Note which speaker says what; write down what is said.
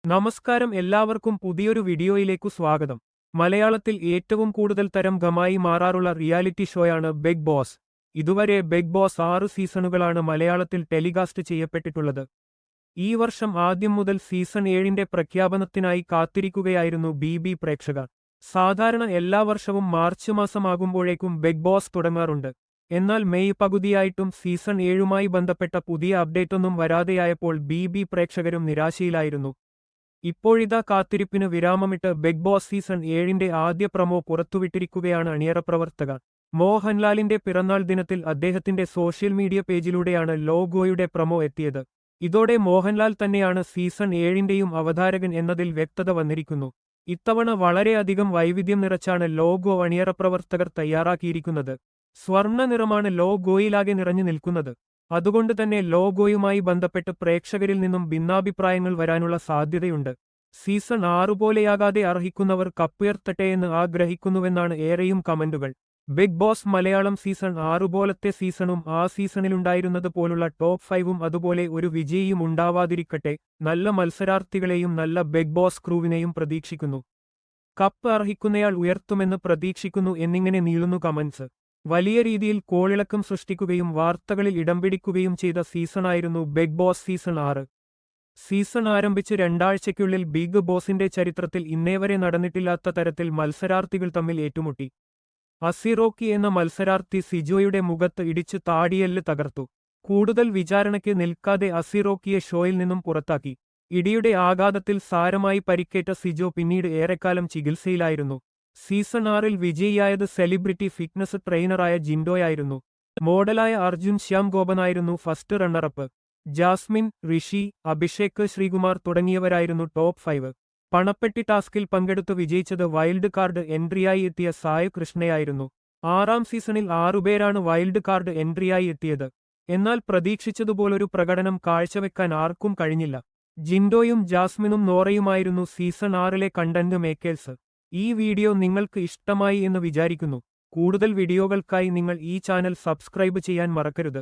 Speaker 1: നമസ്കാരം എല്ലാവർക്കും പുതിയൊരു വീഡിയോയിലേക്കു സ്വാഗതം. മലയാളത്തിൽ ഏറ്റവും കൂടുതൽ തരം ഗമായി മാറാറുള്ള റിയാലിറ്റി ഷോയാണ് ബിഗ് ബോസ്. ഇതുവരെ ബിഗ് ബോസ് 6 സീസണുകളാണ് മലയാളത്തിൽ ടെലികാസ്റ്റ് ചെയ്യപ്പെട്ടിട്ടുള്ളത്. ഈ വർഷം ആദ്യം മുതൽ സീസൺ 7ന്റെ പ്രഖ്യാപനത്തിനായി കാത്തിരിക്കുകയായിരുന്നു ബി പ്രേക്ഷകർ. സാധാരണ എല്ലാ വർഷവും മാർച്ച് മാസമാകുമ്പോഴേക്കും ബിഗ് ബോസ് തുടങ്ങാറുണ്ട്. എന്നാൽ മെയ് പകുതിയായിട്ടും സീസൺ 7മായി ബന്ധപ്പെട്ട പുതിയ അപ്ഡേറ്റൊന്നും വരാതെയായപ്പോൾ ബി പ്രേക്ഷകരും നിരാശയിലായിരുന്നു. ഇപ്പോഴിതാ കാത്തിരിപ്പിന് വിരാമമിട്ട് ബിഗ് ബോസ് സീസൺ 7ന്റെ ആദ്യ പ്രൊമോ പുറത്തുവിട്ടിരിക്കുകയാണ് അണിയറ പ്രവർത്തകർ. മോഹൻലാലിന്റെ പിറന്നാൾ ദിനത്തിൽ അദ്ദേഹത്തിന്റെ സോഷ്യൽ മീഡിയ പേജിലൂടെയാണ് ലോഗോയുടെ പ്രൊമോ എത്തിയത്. ഇതോടെ മോഹൻലാൽ തന്നെയാണ് സീസൺ 7ന്റെയും അവതാരകൻ എന്നതിൽ വ്യക്തത വന്നിരിക്കുന്നു. ഇത്തവണ വളരെയധികം വൈവിധ്യം നിറച്ചാണ് ലോഗോ അണിയറ പ്രവർത്തകർ തയ്യാറാക്കിയിരിക്കുന്നത്. സ്വർണ്ണ നിറമാണ് ലോഗോയിലാകെ നിറഞ്ഞു നിൽക്കുന്നത്. അതുകൊണ്ട് തന്നെ ലോഗോയുമായി ബന്ധപ്പെട്ട് പ്രേക്ഷകരിൽ നിന്നും ഭിന്നാഭിപ്രായങ്ങൾ വരാനുള്ള സാധ്യതയുണ്ട്. സീസൺ 6 പോലെയാകാതെ അർഹിക്കുന്നവർ കപ്പുയർത്തട്ടെയെന്ന് ആഗ്രഹിക്കുന്നുവെന്നാണ് ഏറെയും കമന്റുകൾ. ബിഗ് ബോസ് മലയാളം സീസൺ 6 പോലത്തെ സീസണും ആ സീസണിലുണ്ടായിരുന്നത് പോലുള്ള ടോപ്പ് 5ഉം അതുപോലെ ഒരു വിജയിയും ഉണ്ടാവാതിരിക്കട്ടെ. നല്ല മത്സരാർത്ഥികളെയും നല്ല ബിഗ് ബോസ് ക്രൂവിനെയും പ്രതീക്ഷിക്കുന്നു. കപ്പ് അർഹിക്കുന്നയാൾ ഉയർത്തുമെന്ന് പ്രതീക്ഷിക്കുന്നു എന്നിങ്ങനെ നീളുന്നു കമന്റ്സ്. വലിയ രീതിയിൽ കോളിളക്കം സൃഷ്ടിക്കുകയും വാർത്തകളിൽ ഇടംപിടിക്കുകയും ചെയ്ത സീസണായിരുന്നു ബിഗ് ബോസ് സീസൺ 6. സീസൺ ആരംഭിച്ച് 2 ആഴ്ചയ്ക്കുള്ളിൽ ബിഗ് ബോസിന്റെ ചരിത്രത്തിൽ ഇന്നേവരെ നടന്നിട്ടില്ലാത്ത തരത്തിൽ മത്സരാർത്ഥികൾ തമ്മിൽ ഏറ്റുമുട്ടി. അസിറോക്കി എന്ന മത്സരാർത്ഥി സിജോയുടെ മുഖത്ത് ഇടിച്ച് താടിയെല്ല് തകർത്തു. കൂടുതൽ വിചാരണയ്ക്ക് നിൽക്കാതെ അസിറോക്കിയെ ഷോയിൽ നിന്നും പുറത്താക്കി. ഇടിയുടെ ആഘാതത്തിൽ സാരമായി പരിക്കേറ്റ സിജോ പിന്നീട് ഏറെക്കാലം ചികിത്സയിലായിരുന്നു. സീസൺ 6ൽ വിജയിയായത് സെലിബ്രിറ്റി ഫിറ്റ്നസ് ട്രെയിനറായ ജിൻഡോയായിരുന്നു. മോഡലായ അർജുൻ ശ്യാം ഗോപനായിരുന്നു ഫസ്റ്റ് റണ്ണറപ്പ്. ജാസ്മിൻ, ഋഷി, അഭിഷേക് ശ്രീകുമാർ തുടങ്ങിയവരായിരുന്നു ടോപ്പ് 5. പണപ്പെട്ടി ടാസ്കിൽ പങ്കെടുത്തു വിജയിച്ചത് വൈൽഡ് കാർഡ് എൻട്രിയായി എത്തിയ സായ് കൃഷ്ണയായിരുന്നു. 6ാം സീസണിൽ 6 പേരാണ് വൈൽഡ് കാർഡ് എൻട്രിയായി എത്തിയത്. എന്നാൽ പ്രതീക്ഷിച്ചതുപോലൊരു പ്രകടനം കാഴ്ചവെക്കാൻ ആർക്കും കഴിഞ്ഞില്ല. ജിൻഡോയും ജാസ്മിനും നോറയുമായിരുന്നു സീസൺ 6ലെ കണ്ടന്റ് മേക്കേഴ്സ്. ഈ വീഡിയോ നിങ്ങൾക്ക് ഇഷ്ടമായി എന്ന് വിചാരിക്കുന്നു. കൂടുതൽ വീഡിയോകൾക്കായി നിങ്ങൾ ഈ ചാനൽ സബ്സ്ക്രൈബ് ചെയ്യാൻ മറക്കരുത്.